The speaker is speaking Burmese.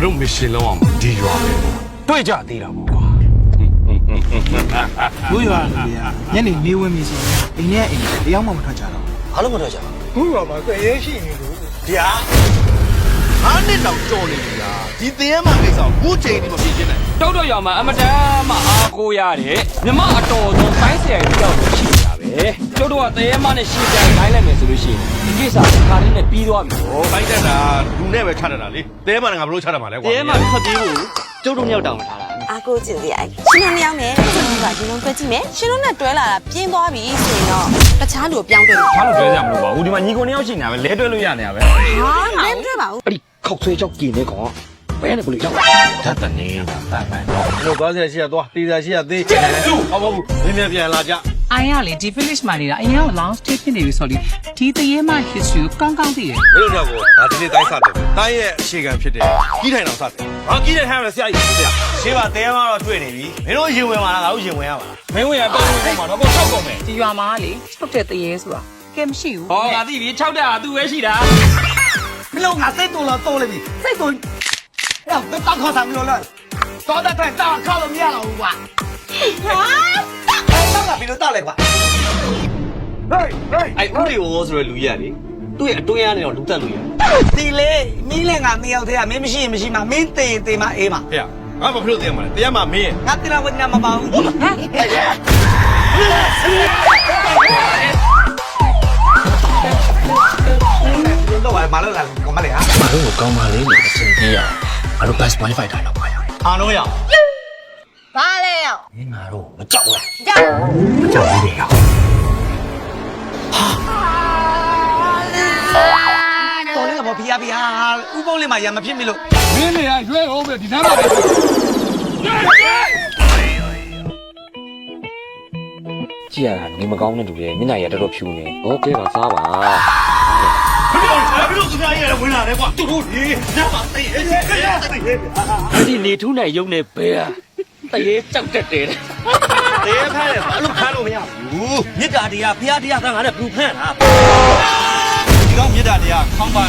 တို့မရှင်လုံးအောင်ဒီရွာပဲတွေ့ကြသေးတာပေါ့ကွာ တို့ရွာကညနေနေဝင်ပြီဆိုရင်အိမ်ထဲအိမ်ထဲတရားမှမထွက်ကြတော့ ဘာလို့မထွက်ကြဘူး ဘူးရွာမှာကြရဲရှိနေလို့ ဗျာအားနဲ့တောင်ကြော်နေပြီလားဒီသင်းရမှာကိစ္စကိုဘူးချိန်နေမဖြစ်ချင်းနဲ့ တောက်တော့ရွာမှာအမတန်မှအားကိုးရတဲ့မြမအတော်ဆုံးပိုင်းဆရာကြီးတယောက်ရှိနေတာပဲကျုပ်တို့ကတရေမနဲ့ရှင်းပြခိုင်းလိုက်မယ်ဆိုလို့ရှိရင်ဒီကိစ္စခါရင်းနဲ့ပြီးသွားပြီ ဟောဘိုက်တက်တာလူနဲ့ပဲချတတ်တာလေသဲမှာငါဘလို့ချတတ်မှာလဲကွာ တရေမထွက်ပြေးဖို့ကျုပ်တို့မြောက်တောင်းထားတာ အားကိုးကျင်စရာရှင်တို့နှစ်ယောက်နဲ့ကျုပ်ကဒီလုံးတွဲကြည့်မယ်ရှင်တို့နဲ့တွဲလာတာပြင်းသွားပြီဆိုရင်တော့တခြားလူကိုပြောင်းတွဲမယ် ဘာလို့တွဲကြမလို့ပါဘူးဒီမှာညီကိုနှစ်ယောက်ရှိနေတာပဲလဲတွဲလို့ရနေတာပဲ ဟာမင်းတွဲပါဘူး အဲ့ဒီခောက်ဆွဲချောက်กินနေကောင်ဘယ်နဲ့ဘလို့ရောက်တတ်တနေတာတတ်မှန်တော့ ကျွန်တော်သွားစရာရှိရသွားတေးစရာရှိရသေးဟောမဟုတ်ဘူးမင်းပြန်လာကြ အိုင်ရလေဒီ village မှာနေတာအရင်က long stay ဖြစ်နေပြီဆိုတော့ဒီတရေမ history ကိုကောင်းကောင်းသိတယ် မင်းတို့တော့ကိုဒါဒီနေ့တိုင်းစတယ်တိုင်းရဲ့အခြေခံဖြစ်တယ်ကြီးထိုင်အောင်စတယ်ဟာကြီးထိုင်ထိုင်ရဆရာကြီးဆရာရှင်းပါတဲမှာတော့တွေ့နေပြီမင်းတို့ရင်ဝင်ပါလားငါတို့ရင်ဝင်ရပါလား မင်းဝင်ရတော့ပုံမှာတော့ပေါ့ဆောက်ကုန်မယ် ဒီရွာမှာလေ၆တဲ့တရေဆိုတာကဲမရှိဘူး ဟောငါသိပြီ6တက်ဟာသူ့ပဲရှိတာ မလို့ငါစိတ်တူလို့တိုးလိုက်ပြီစိတ်တူအဲ့တော့တောက်ခေါ်ဆောင်လို့လားတော်တဲ့တိုင်တောက်ခေါ်လို့မရတော့ဘူးကွာဟာတောက်ကပြီးလို့တောက်လိုက်ကွာဟေးဟေး အဲ့ဦးရီဝေါ်ဆိုရလူကြီးကလေသူ့ရဲ့အတွင်းရနေတော့လူတက်လို့ရ ဒီလေမင်းလည်းငါမရောက်သေးရမင်းမရှိရင်မရှိမှမင်းတေးတေးမှအေးမှ ဟဲ့ငါမဖြစ်လို့တရားမလဲတရားမှာမင်း ငါတင်လာဝညာမပါဘူးဟမ်တော့ဘာလို့လဲကောမလေးဟာ ငါတို့ကိုကောင်းပါလေလို့အဆင်ပြေရငါတို့ bus wifi တိုင်းတော့ပါရ အားလုံးရ ဘာလဲရော မင်းငါတို့မကြောက်လား ကြောက် မကြောက်ဘူးလေရော တော်လေးကဘာဖျားဖျားဥပုံးလေးမှရမဖြစ်မိလို့ မင်းနေရရွှဲအောင်ပဲဒီနားမှာကြည့်ရတာနေမကောင်းတဲ့လူတွေမျက်နှာရတော်တော်ဖြူနေဟောကဲပါစားပါ ဘယ်လိုသူများရဲ့ဝင်လာလဲကွာသူတို့ဒီညမှာသိဟဲ့ကြရသိဟဲ့ အဲ့ဒီနေထူးနိုင်ရုံနဲ့ဘယ်ဟာတရေကြောက်တတ်တယ် တရားဖမ်းတယ်ဘာလို့ဖမ်းလို့မရဘူးမြစ်တာတရားဖျားတရားကငါနဲ့ဘူးဖမ်းတာဒီကောင်မြစ်တာတရားခေါင်းပါ